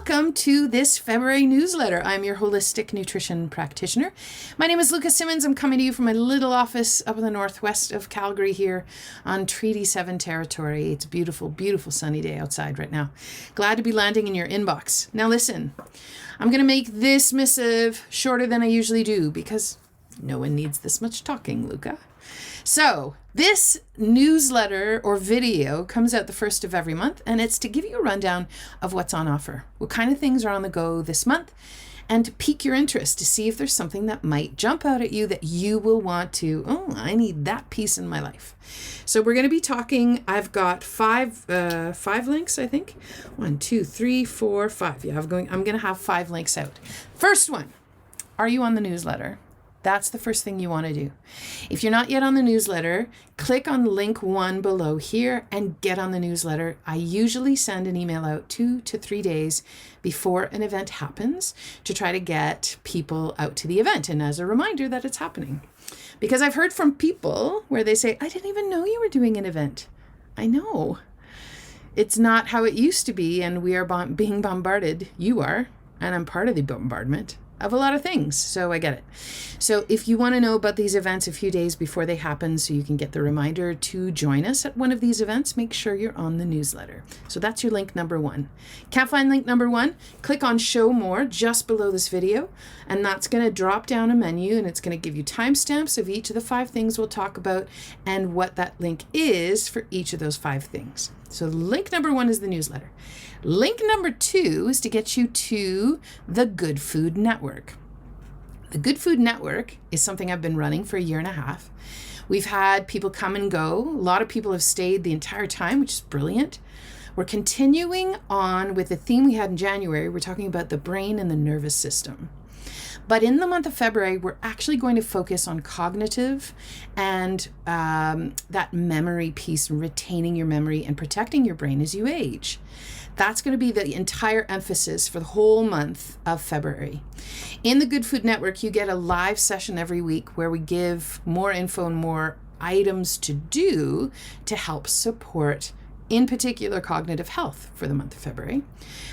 welcome to this February newsletter. I'm your holistic nutrition practitioner. My name is Luka Simmons. I'm coming to you from my little office up in the northwest of Calgary here on Treaty 7 territory. It's a beautiful, beautiful sunny day outside right now. Glad to be landing in your inbox. Now listen, I'm going to make this missive shorter than I usually do because no one needs this much talking, Luka. So this newsletter or video comes out the first of every month, and it's to give you a rundown of what's on offer, what kind of things are on the go this month, and to pique your interest to see if there's something that might jump out at you that you will want to, I need that piece in my life. So we're going to be talking, I've got five links, I think. 1, 2, 3, 4, 5. Yeah, I'm going to have 5 links out. First one, are you on the newsletter? That's the first thing you want to do. If you're not yet on the newsletter, click on link 1 below here and get on the newsletter. I usually send an email out 2 to 3 days before an event happens to try to get people out to the event and as a reminder that it's happening. Because I've heard from people where they say, I didn't even know you were doing an event. I know. It's not how it used to be, and we are being bombarded. You are, and I'm part of the bombardment of a lot of things, so I get it. So if you want to know about these events a few days before they happen so you can get the reminder to join us at one of these events, make sure you're on the newsletter. So that's your link number 1. Can't find link number 1? Click on show more just below this video, and that's going to drop down a menu, and it's going to give you timestamps of each of the 5 things we'll talk about and what that link is for each of those 5 things. So link number 1 is the newsletter. Link number 2 is to get you to the Good Food Network. The Good Food Network is something I've been running for 1.5 years. We've had people come and go. A lot of people have stayed the entire time, which is brilliant. We're continuing on with the theme we had in January. We're talking about the brain and the nervous system. But in the month of February, we're actually going to focus on cognitive and that memory piece, retaining your memory and protecting your brain as you age. That's going to be the entire emphasis for the whole month of February. In the Good Food Network, you get a live session every week where we give more info and more items to do to help support, in particular, cognitive health for the month of February.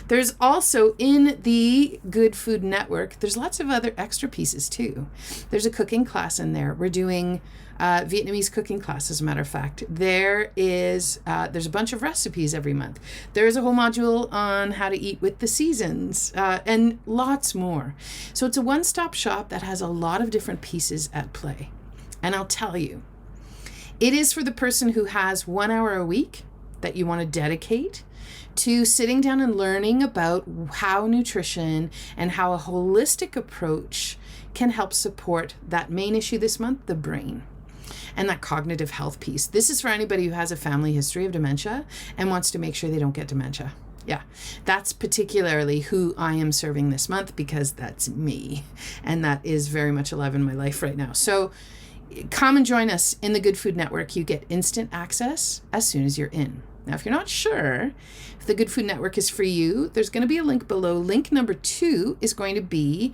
There's also in the Good Food Network, there's lots of other extra pieces too. There's a cooking class in there. We're doing Vietnamese cooking class, as a matter of fact. There's a bunch of recipes every month. There's a whole module on how to eat with the seasons and lots more. So it's a one-stop shop that has a lot of different pieces at play. And I'll tell you, it is for the person who has 1 hour a week that you want to dedicate to sitting down and learning about how nutrition and how a holistic approach can help support that main issue this month, the brain, and that cognitive health piece. This is for anybody who has a family history of dementia and wants to make sure they don't get dementia. Yeah, that's particularly who I am serving this month because that's me, and that is very much alive in my life right now. So come and join us in the Good Food Network. You get instant access as soon as you're in. Now, if you're not sure if the Good Food Network is for you, there's going to be a link below. Link number 2 is going to be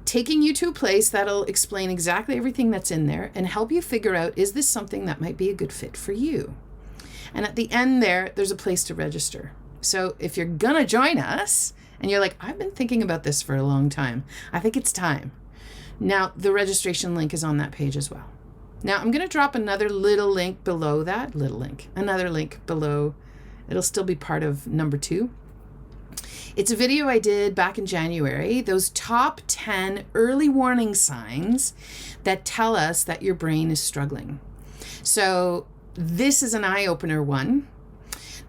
taking you to a place that'll explain exactly everything that's in there and help you figure out, is this something that might be a good fit for you? And at the end there's a place to register. So if you're going to join us and you're like, I've been thinking about this for a long time, I think it's time. Now, the registration link is on that page as well. Now, I'm going to drop another little link below that, another link below. It'll still be part of number 2. It's a video I did back in January, those top 10 early warning signs that tell us that your brain is struggling. So this is an eye-opener one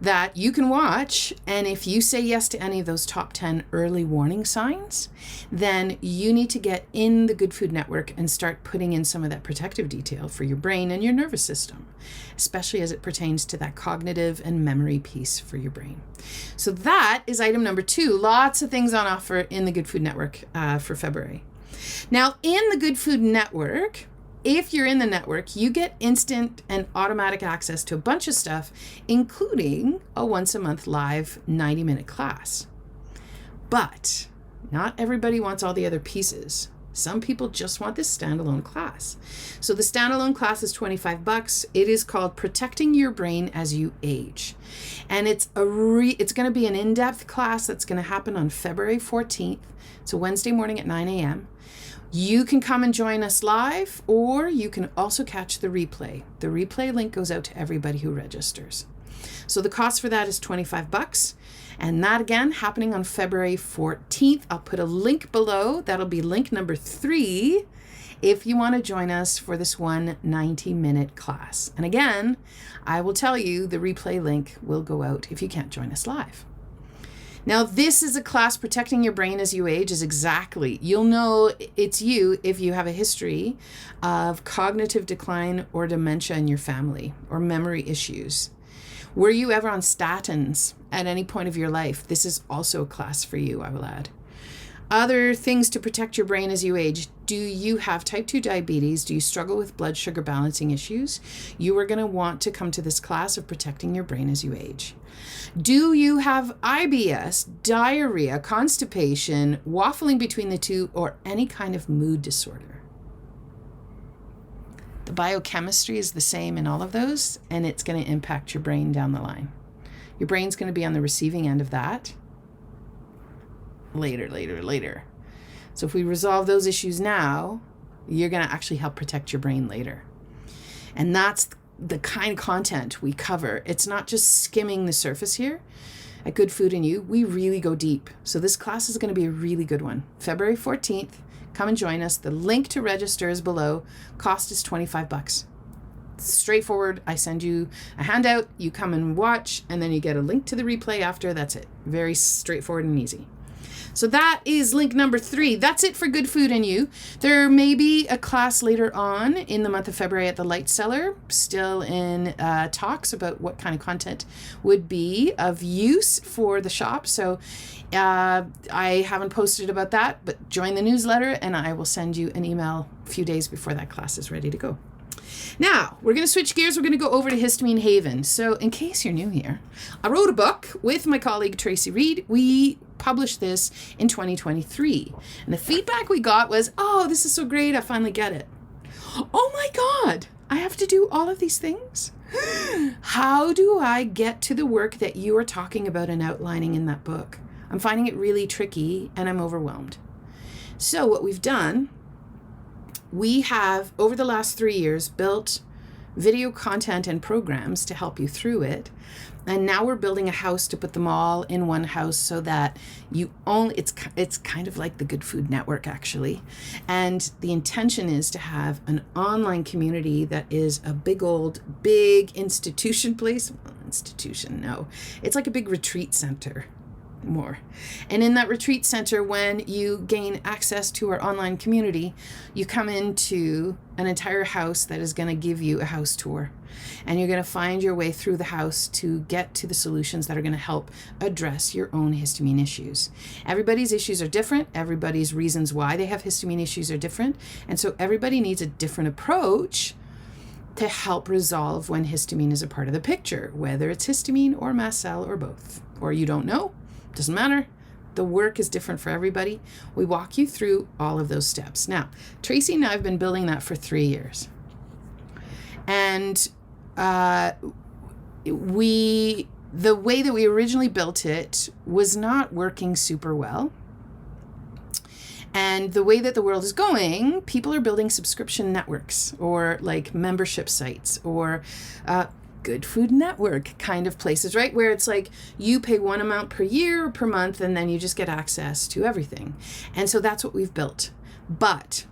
that you can watch, and if you say yes to any of those top 10 early warning signs, then you need to get in the Good Food Network and start putting in some of that protective detail for your brain and your nervous system, especially as it pertains to that cognitive and memory piece for your brain. So that is item number 2. Lots of things on offer in the Good Food Network for February. Now, in the Good Food Network, if you're in the network, you get instant and automatic access to a bunch of stuff, including a once-a-month live 90-minute class. But not everybody wants all the other pieces. Some people just want this standalone class. So the standalone class is $25. It is called Protecting Your Brain as You Age. And it's going to be an in-depth class that's going to happen on February 14th. It's a Wednesday morning at 9 a.m. You can come and join us live, or you can also catch the replay. The replay link goes out to everybody who registers. So the cost for that is $25. And that again, happening on February 14th. I'll put a link below. That'll be link number 3 if you want to join us for this one 90-minute class. And again, I will tell you the replay link will go out if you can't join us live. Now, this is a class, Protecting Your Brain as You Age, is exactly, you'll know it's you if you have a history of cognitive decline or dementia in your family or memory issues. Were you ever on statins at any point of your life? This is also a class for you, I will add. Other things to protect your brain as you age. Do you have type 2 diabetes? Do you struggle with blood sugar balancing issues? You are going to want to come to this class of Protecting Your Brain as You Age. Do you have IBS, diarrhea, constipation, waffling between the two, or any kind of mood disorder? The biochemistry is the same in all of those, and it's going to impact your brain down the line. Your brain's going to be on the receiving end of that later. So if we resolve those issues now, you're going to actually help protect your brain later. And that's the kind of content we cover. It's not just skimming the surface here. At Good Food and You, we really go deep. So this class is going to be a really good one. February 14th. Come and join us. The link to register is below. Cost is $25. Straightforward. I send you a handout. You come and watch, and then you get a link to the replay after. That's it. Very straightforward and easy. So that is link number 3. That's it for Good Food and You. There may be a class later on in the month of February at the Light Cellar, still in talks about what kind of content would be of use for the shop. So I haven't posted about that, but join the newsletter and I will send you an email a few days before that class is ready to go. Now, we're going to switch gears. We're going to go over to Histamine Haven. So in case you're new here, I wrote a book with my colleague Tracy Reed. We published this in 2023. And the feedback we got was, oh, this is so great. I finally get it. Oh my God, I have to do all of these things? How do I get to the work that you are talking about and outlining in that book? I'm finding it really tricky and I'm overwhelmed. So what we've done, we have, over the last 3 years, built video content and programs to help you through it. And now we're building a house to put them all in one house so that you only, it's kind of like the Good Food Network, actually. And the intention is to have an online community that is a big institution place. Well, institution, no. It's like a big retreat center. More. And in that retreat center, when you gain access to our online community, you come into an entire house that is going to give you a house tour. And you're going to find your way through the house to get to the solutions that are going to help address your own histamine issues. Everybody's issues are different. Everybody's reasons why they have histamine issues are different. And so everybody needs a different approach to help resolve when histamine is a part of the picture, whether it's histamine or mast cell or both. Or you don't know. Doesn't matter. The work is different for everybody. We walk you through all of those steps. Now, Tracy and I have been building that for 3 years. And the way that we originally built it was not working super well. And the way that the world is going, people are building subscription networks or like membership sites or Good Food Network kind of places, right? Where it's like you pay one amount per year or per month and then you just get access to everything. And so that's what we've built. But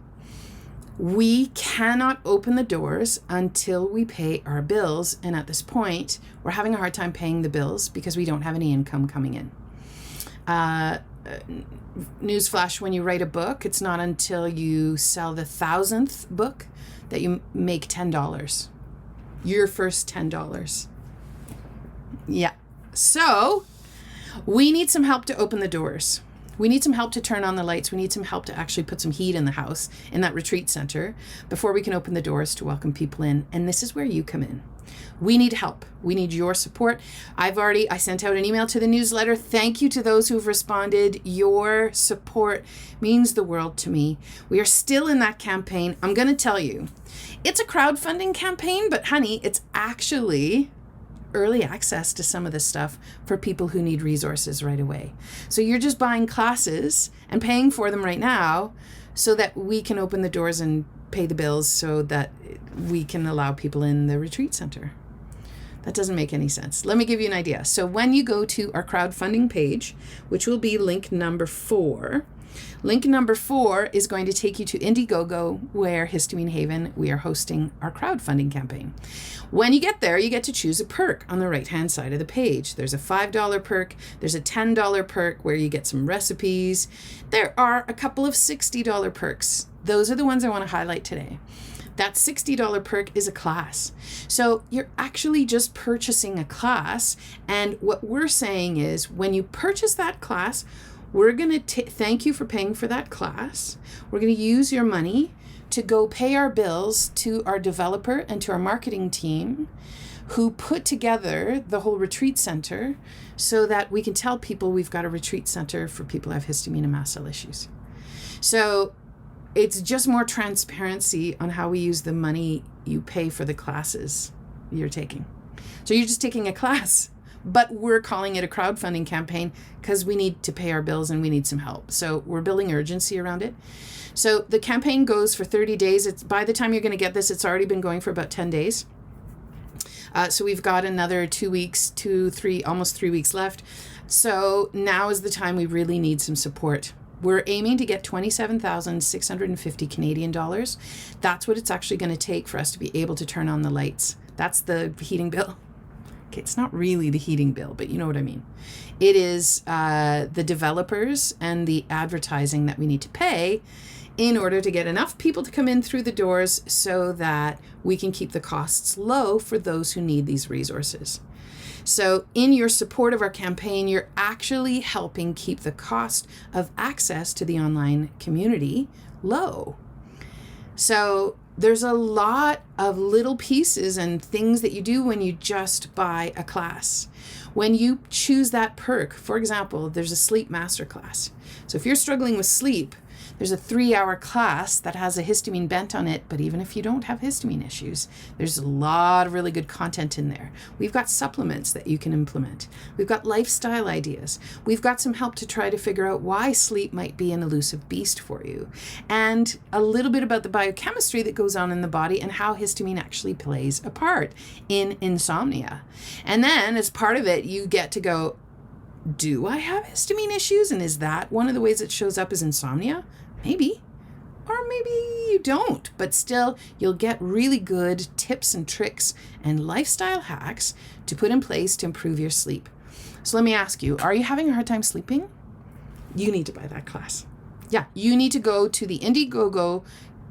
we cannot open the doors until we pay our bills. And at this point, we're having a hard time paying the bills because we don't have any income coming in. Newsflash, when you write a book, it's not until you sell the 1,000th book that you make $10. Your first $10. Yeah. So we need some help to open the doors. We need some help to turn on the lights. We need some help to actually put some heat in the house, in that retreat center, before we can open the doors to welcome people in. And this is where you come in. We need help. We need your support. I sent out an email to the newsletter. Thank you to those who've responded. Your support means the world to me. We are still in that campaign. I'm going to tell you, it's a crowdfunding campaign, but honey, it's actually early access to some of this stuff for people who need resources right away. So you're just buying classes and paying for them right now so that we can open the doors and pay the bills so that we can allow people in the retreat center. That doesn't make any sense. Let me give you an idea. So when you go to our crowdfunding page, which will be link number 4, link number 4 is going to take you to Indiegogo, where Histamine Haven, we are hosting our crowdfunding campaign. When you get there, you get to choose a perk on the right-hand side of the page. There's a $5 perk. There's a $10 perk where you get some recipes. There are a couple of $60 perks. Those are the ones I want to highlight today. That $60 perk is a class. So you're actually just purchasing a class. And what we're saying is when you purchase that class, we're going to thank you for paying for that class. We're going to use your money to go pay our bills to our developer and to our marketing team who put together the whole retreat center so that we can tell people we've got a retreat center for people who have histamine and mast cell issues. So it's just more transparency on how we use the money you pay for the classes you're taking. So you're just taking a class, but we're calling it a crowdfunding campaign because we need to pay our bills and we need some help. So we're building urgency around it. So the campaign goes for 30 days. It's by the time you're going to get this, it's already been going for about 10 days. So we've got another 2 weeks, almost 3 weeks left. So now is the time we really need some support. We're aiming to get 27,650 Canadian dollars. That's what it's actually going to take for us to be able to turn on the lights. That's the heating bill. Okay, it's not really the heating bill, but you know what I mean. It is the developers and the advertising that we need to pay in order to get enough people to come in through the doors so that we can keep the costs low for those who need these resources. So in your support of our campaign, you're actually helping keep the cost of access to the online community low. So there's a lot of little pieces and things that you do when you just buy a class. When you choose that perk, for example, there's a sleep masterclass. So if you're struggling with sleep, there's a 3-hour class that has a histamine bent on it, but even if you don't have histamine issues, there's a lot of really good content in there. We've got supplements that you can implement. We've got lifestyle ideas. We've got some help to try to figure out why sleep might be an elusive beast for you, and a little bit about the biochemistry that goes on in the body and how histamine actually plays a part in insomnia. And then as part of it, you get to go, do I have histamine issues? And is that one of the ways it shows up as insomnia? Maybe. Or maybe you don't, but still you'll get really good tips and tricks and lifestyle hacks to put in place to improve your sleep. So let me ask you, are you having a hard time sleeping? You need to buy that class. Yeah, you need to go to the Indiegogo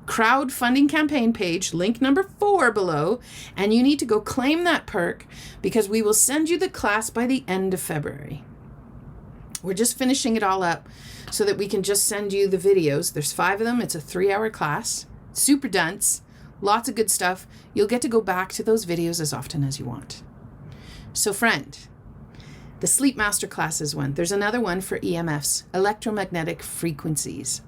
crowdfunding campaign page, link number 4 below, and you need to go claim that perk because we will send you the class by the end of February. We're just finishing it all up so that we can just send you the videos. There's 5 of them. It's a 3-hour class, super dense, lots of good stuff. You'll get to go back to those videos as often as you want. So friend, the Sleep Masterclass is one. There's another one for EMFs, electromagnetic frequencies.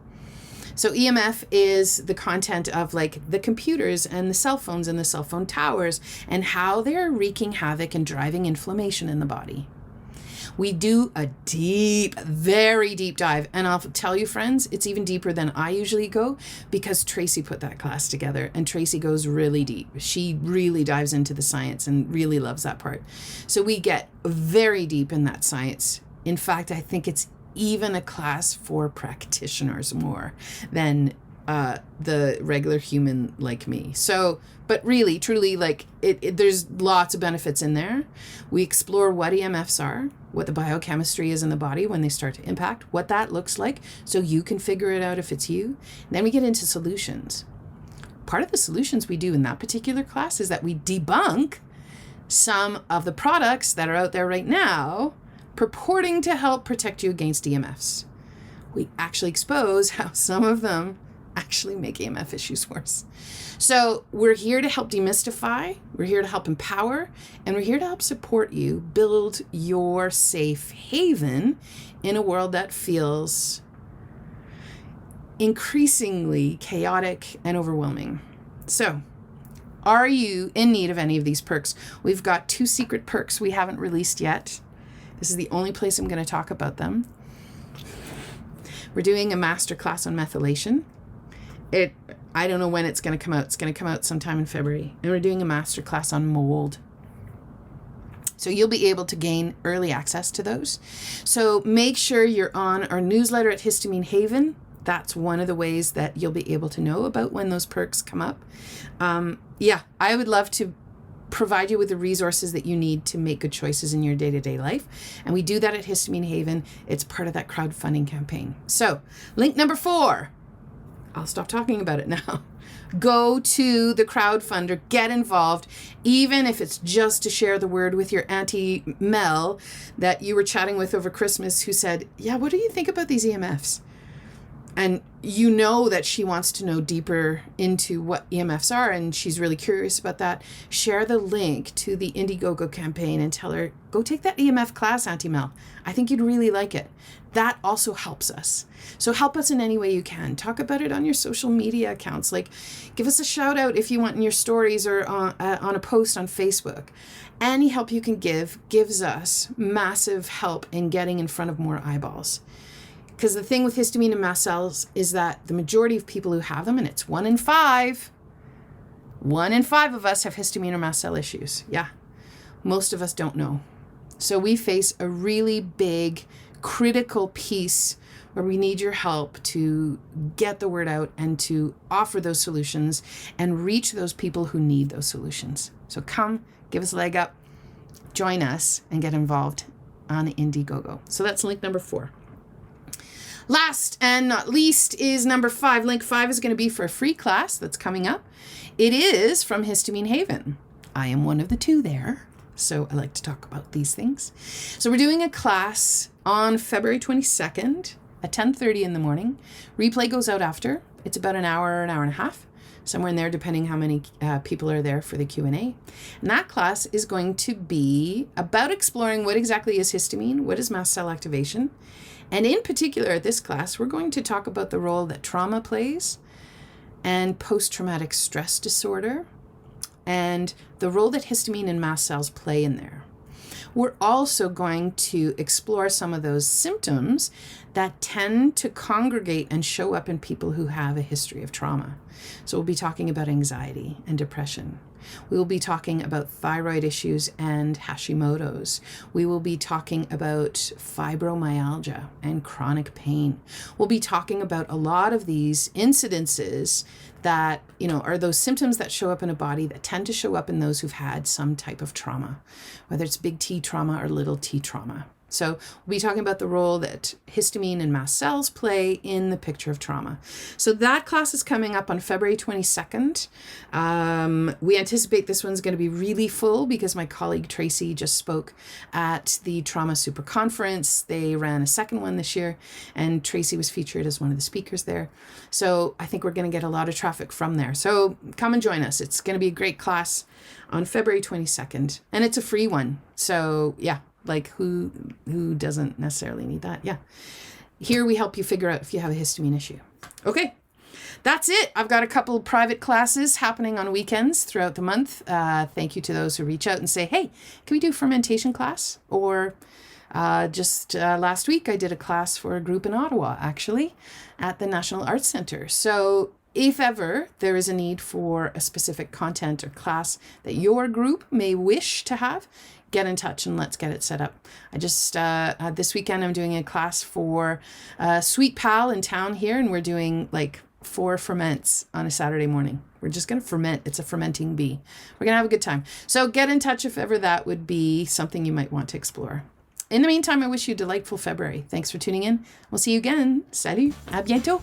So EMF is the content of like the computers and the cell phones and the cell phone towers and how they're wreaking havoc and driving inflammation in the body. We do a deep, very deep dive. And I'll tell you, friends, it's even deeper than I usually go because Tracy put that class together and Tracy goes really deep. She really dives into the science and really loves that part. So we get very deep in that science. In fact, I think it's even a class for practitioners more than the regular human like me. So, but really, truly, like there's lots of benefits in there. We explore what EMFs are, what the biochemistry is in the body when they start to impact, what that looks like, so you can figure it out if it's you. And then we get into solutions. Part of the solutions we do in that particular class is that we debunk some of the products that are out there right now purporting to help protect you against EMFs. We actually expose how some of them actually make EMF issues worse. So we're here to help demystify, we're here to help empower, and we're here to help support you build your safe haven in a world that feels increasingly chaotic and overwhelming. So, are you in need of any of these perks? We've got 2 secret perks we haven't released yet. This is the only place I'm going to talk about them. We're doing a masterclass on methylation. I don't know when it's going to come out. It's going to come out sometime in February. And we're doing a masterclass on mold. So you'll be able to gain early access to those. So make sure you're on our newsletter at Histamine Haven. That's one of the ways that you'll be able to know about when those perks come up. I would love to provide you with the resources that you need to make good choices in your day-to-day life. And we do that at Histamine Haven. It's part of that crowdfunding campaign. So link number 4, I'll stop talking about it now. Go to the crowdfunder, get involved, even if it's just to share the word with your Auntie Mel that you were chatting with over Christmas, who said, yeah, what do you think about these EMFs? And you know that she wants to know deeper into what EMFs are, and she's really curious about that. Share the link to the Indiegogo campaign and tell her, go take that EMF class, Auntie Mel. I think you'd really like it. That also helps us. So help us in any way you can. Talk about it on your social media accounts. Like, give us a shout out if you want in your stories or on a post on Facebook. Any help you can give gives us massive help in getting in front of more eyeballs. Because the thing with histamine and mast cells is that the majority of people who have them, and it's 1 in 5 of us have histamine or mast cell issues. Yeah, most of us don't know. So we face a really big, critical piece where we need your help to get the word out and to offer those solutions and reach those people who need those solutions. So come, give us a leg up, join us, and get involved on Indiegogo. So that's link number 4. Last and not least is number 5. Link 5 is going to be for a free class that's coming up. It is from Histamine Haven. I am one of the 2 there, so I like to talk about these things. So we're doing a class on February 22nd at 10:30 in the morning. Replay goes out after. It's about an hour and a half, somewhere in there, depending how many people are there for the Q&A. And that class is going to be about exploring what exactly is histamine, what is mast cell activation. And in particular, at this class, we're going to talk about the role that trauma plays and post-traumatic stress disorder and the role that histamine and mast cells play in there. We're also going to explore some of those symptoms that tend to congregate and show up in people who have a history of trauma. So we'll be talking about anxiety and depression. We will be talking about thyroid issues and Hashimoto's. We will be talking about fibromyalgia and chronic pain. We'll be talking about a lot of these incidences that, are those symptoms that show up in a body that tend to show up in those who've had some type of trauma, whether it's big T trauma or little t trauma. So we'll be talking about the role that histamine and mast cells play in the picture of trauma. So that class is coming up on February 22nd. We anticipate this one's going to be really full because my colleague Tracy just spoke at the Trauma Super Conference. They ran a second one this year, and Tracy was featured as one of the speakers there. So I think we're going to get a lot of traffic from there. So come and join us. It's going to be a great class on February 22nd, and it's a free one. So yeah. Like who doesn't necessarily need that? Yeah. Here we help you figure out if you have a histamine issue. Okay. That's it. I've got a couple private classes happening on weekends throughout the month. Thank you to those who reach out and say, hey, can we do a fermentation class? Or just last week I did a class for a group in Ottawa, actually, at the National Arts Centre. So if ever there is a need for a specific content or class that your group may wish to have, get in touch and let's get it set up. I just, this weekend I'm doing a class for Sweet Pal in town here, and we're doing like 4 ferments on a Saturday morning. We're just going to ferment. It's a fermenting bee. We're going to have a good time. So get in touch if ever that would be something you might want to explore. In the meantime, I wish you a delightful February. Thanks for tuning in. We'll see you again. Salut. À bientôt.